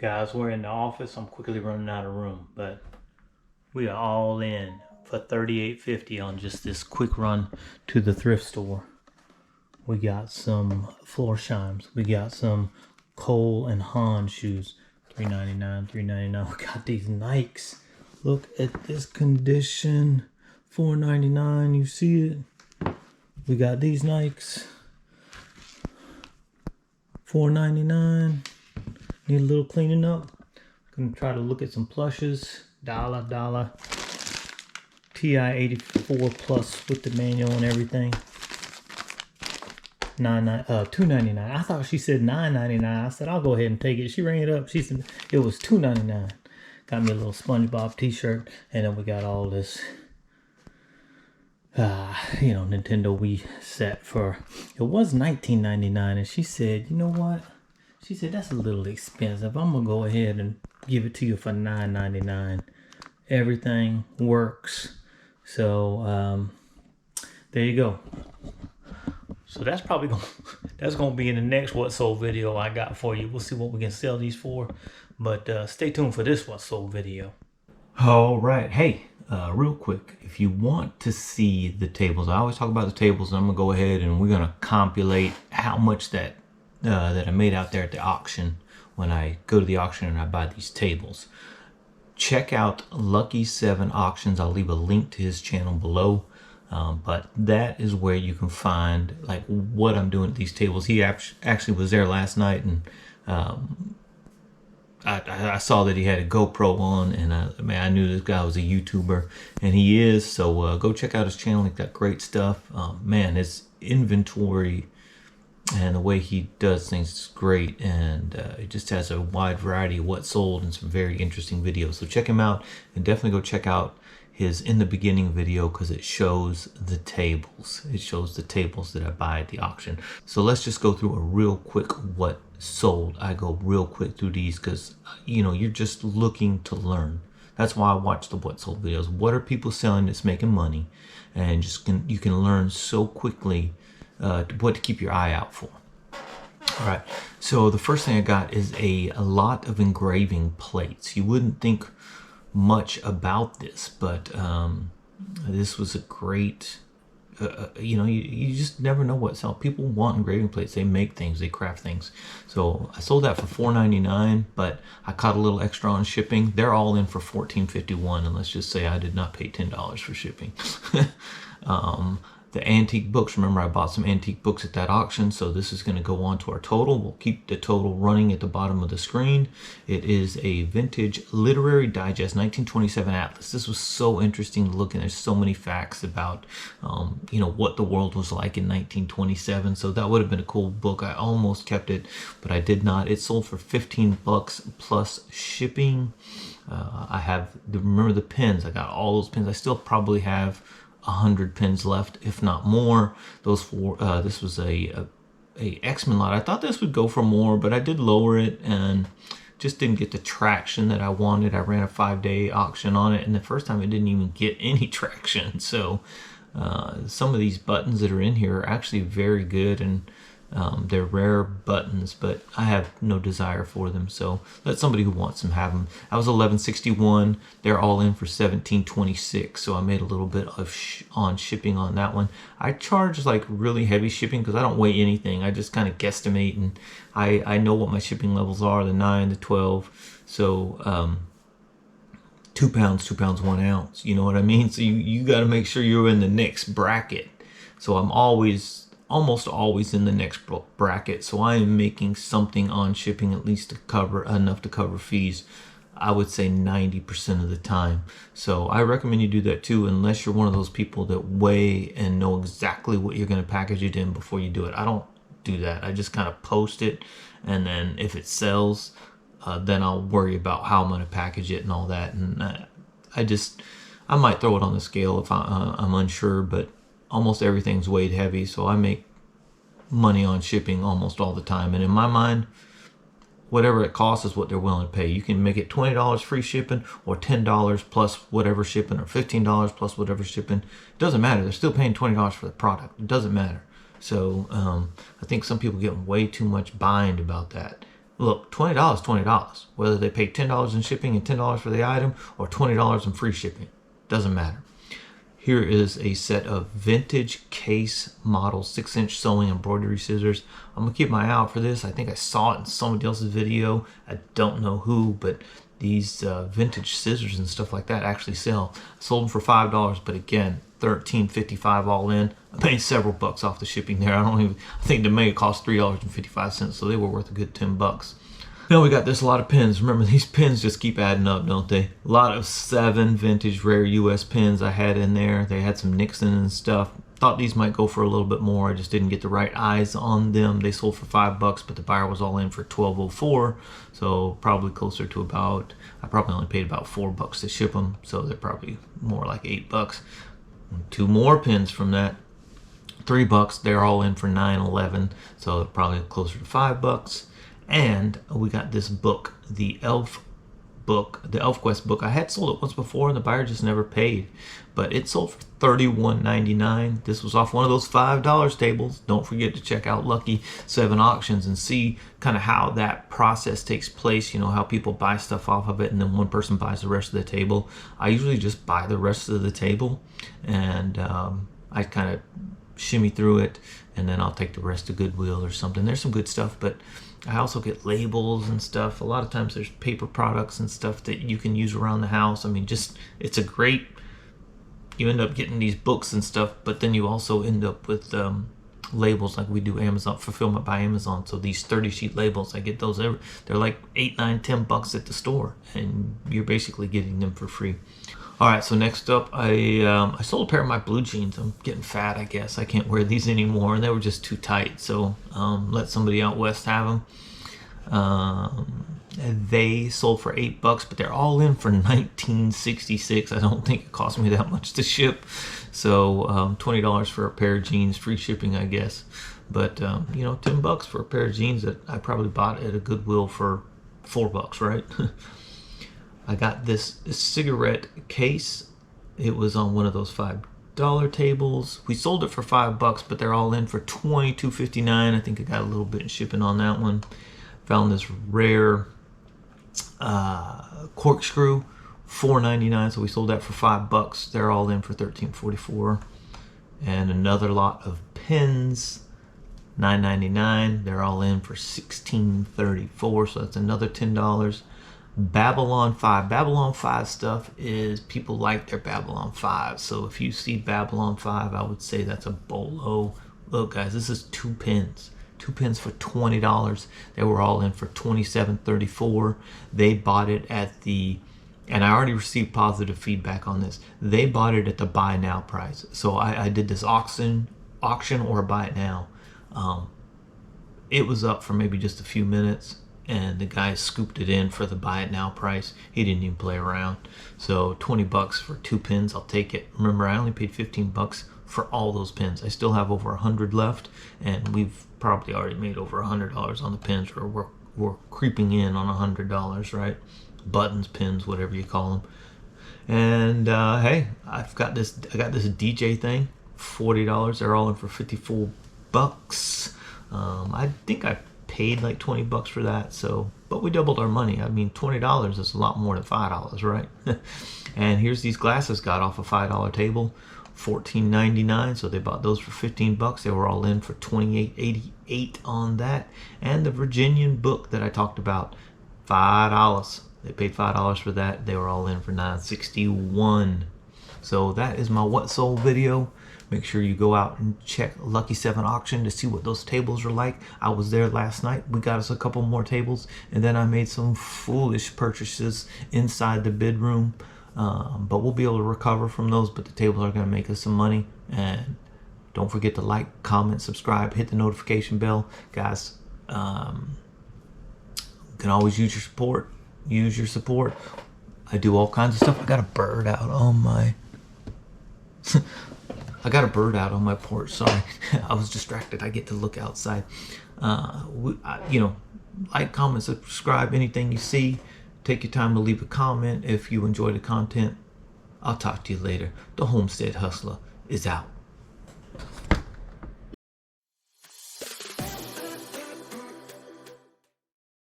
Guys, we're in the office. I'm quickly running out of room, but we are all in for $38.50 on just this quick run to the thrift store. We got some floor chimes. We got some Cole and Han shoes. $3.99, $3.99. We got these Nikes. Look at this condition. $4.99. You see it? We got these Nikes. $4.99. Need a little cleaning up. Gonna try to look at some plushes. Dollar. TI 84 plus with the manual and everything. $2.99. I thought she said $9.99. I said I'll go ahead and take it. She rang it up. She said it was $2.99. Got me a little SpongeBob t-shirt, and then we got all this Nintendo Wii set for, it was $19.99, and she said, you know what? She said, that's a little expensive. I'm going to go ahead and give it to you for $9.99. Everything works. So, there you go. So that's probably going to be in the next What Sold video I got for you. We'll see what we can sell these for. But stay tuned for this What Sold video. All right. Hey, real quick, if you want to see the tables, I always talk about the tables, and I'm going to go ahead and we're going to compilate how much that I made out there at the auction when I go to the auction and I buy these tables. Check out Lucky 7 Auctions. I'll leave a link to his channel below. But that is where you can find like what I'm doing at these tables. He actually was there last night, and I saw that he had a GoPro on, and I knew this guy was a YouTuber, and he is. So go check out his channel. He's got great stuff. Man, his inventory and the way he does things is great, and he just has a wide variety of what sold and some very interesting videos. So check him out, and definitely go check out his in the beginning video, because it shows the tables. It shows the tables that I buy at the auction. So let's just go through a real quick what sold. I go real quick through these because you're just looking to learn. That's why I watch the what sold videos. What are people selling that's making money? And you can learn so quickly what to keep your eye out for. All right, so the first thing I got is a lot of engraving plates. You wouldn't think much about this, but this was a great, you just never know what's out. People want engraving plates. They make things, they craft things. So I sold that for $4.99, but I caught a little extra on shipping. They're all in for $14.51, and let's just say I did not pay $10 for shipping. The antique books, remember I bought some antique books at that auction, so this is going to go on to our total. We'll keep the total running at the bottom of the screen. It is a vintage literary digest 1927 atlas. This was so interesting to look at. There's so many facts about what the world was like in 1927, so that would have been a cool book. I almost kept it, but I did not. It sold for $15 plus shipping. Remember the pins. I got all those pins. I still probably have 100 pins left, if not more. Those four. This was a X-Men lot. I thought this would go for more, but I did lower it and just didn't get the traction that I wanted. I ran a 5-day auction on it, and the first time it didn't even get any traction. So some of these buttons that are in here are actually very good, and they're rare buttons, but I have no desire for them, so let somebody who wants them have them. I was $11.61. They're all in for $17.26, so I made a little bit of on shipping on that one. I charge like really heavy shipping because I don't weigh anything. I just kind of guesstimate, and I know what my shipping levels are, the 9, the 12. So 2 pounds, 2 pounds, 1 ounce. You know what I mean? So you got to make sure you're in the next bracket. So I'm almost always in the next bracket, so I am making something on shipping at least to cover enough to cover fees. I would say 90% of the time. So I recommend you do that too, unless you're one of those people that weigh and know exactly what you're going to package it in before you do it. I don't do that. I just kind of post it, and then if it sells, then I'll worry about how I'm going to package it and all that. And I might throw it on the scale if I'm unsure, but almost everything's weighed heavy, so I make money on shipping almost all the time. And in my mind, whatever it costs is what they're willing to pay. You can make it $20 free shipping, or $10 plus whatever shipping, or $15 plus whatever shipping. It doesn't matter. They're still paying $20 for the product. It doesn't matter. So I think some people get way too much bind about that. Look, $20, $20. Whether they pay $10 in shipping and $10 for the item or $20 in free shipping, doesn't matter. Here is a set of vintage case model 6-inch sewing embroidery scissors. I'm gonna keep my eye out for this. I think I saw it in somebody else's video. I don't know who, but these vintage scissors and stuff like that actually sell. I sold them for $5, but again, $13.55 all in. I made several bucks off the shipping there. I think the may cost $3.55, so they were worth a good 10 bucks. Now we got this, a lot of pins. Remember, these pins just keep adding up, don't they? A lot of 7 vintage rare US pins I had in there. They had some Nixon and stuff. Thought these might go for a little bit more. I just didn't get the right eyes on them. They sold for $5, but the buyer was all in for $12.04. So probably closer to about, I probably only paid about $4 to ship them. So they're probably more like $8. 2 more pins from that, $3. They're all in for $9.11. So they're probably closer to $5. And we got this book, the Elfquest book. I had sold it once before and the buyer just never paid, but it sold for $31.99. This was off one of those $5 tables. Don't forget to check out Lucky 7 Auctions and see kind of how that process takes place. You know, how people buy stuff off of it and then one person buys the rest of the table. I usually just buy the rest of the table and I kind of shimmy through it and then I'll take the rest to Goodwill or something. There's some good stuff, but I also get labels and stuff. A lot of times there's paper products and stuff that you can use around the house. I mean, just, it's a great, you end up getting these books and stuff, but then you also end up with labels like we do Amazon, fulfillment by Amazon. So these 30 sheet labels, I get those, they're like $8, $9, $10 at the store and you're basically getting them for free. All right, so next up, I sold a pair of my blue jeans. I'm getting fat, I guess. I can't wear these anymore. They were just too tight, so let somebody out west have them. They sold for $8, but they're all in for $19.66. I don't think it cost me that much to ship. So $20 for a pair of jeans, free shipping, I guess. But you know, $10 for a pair of jeans that I probably bought at a Goodwill for $4, right? I got this cigarette case. It was on one of those $5 tables. We sold it for $5, but they're all in for $22.59. I think I got a little bit in shipping on that one. Found this rare corkscrew, $4.99. So we sold that for $5. They're all in for $13.44. And another lot of pins, $9.99. They're all in for $16.34. So that's another $10. Babylon 5. Babylon 5 stuff is, people like their Babylon 5. So if you see Babylon 5, I would say that's a bolo. Look guys, this is 2 pins. 2 pins for $20. They were all in for $27.34. They bought it at the, and I already received positive feedback on this. They bought it at the buy now price. So I did this auction or buy it now. It was up for maybe just a few minutes. And the guy scooped it in for the buy it now price. He didn't even play around. So $20 for 2 pins, I'll take it. Remember, I only paid $15 for all those pins. I still have over 100 left, and we've probably already made over $100 on the pins, or we're creeping in on $100, right? Buttons, pins, whatever you call them. And hey, I got this DJ thing, $40. They're all in for $54. I think I paid like $20 for that, so, but we doubled our money. I mean, $20 is a lot more than $5, right? And here's these glasses, got off a $5 table, $14.99. So they bought those for $15. They were all in for $28.88 on that. And the Virginian book that I talked about, $5. They paid $5 for that. They were all in for $9.61. So that is my what sold video. Make sure you go out and check Lucky 7 Auction to see what those tables are like. I was there last night. We got us a couple more tables. And then I made some foolish purchases inside the bid room. But we'll be able to recover from those. But the tables are going to make us some money. And don't forget to like, comment, subscribe, hit the notification bell. Guys, you can always use your support. Use your support. I do all kinds of stuff. I got a bird out on my... I got a bird out on my porch. Sorry, I was distracted. I get to look outside. You know, like, comment, subscribe, anything you see. Take your time to leave a comment if you enjoy the content. I'll talk to you later. The Homestead Hustler is out.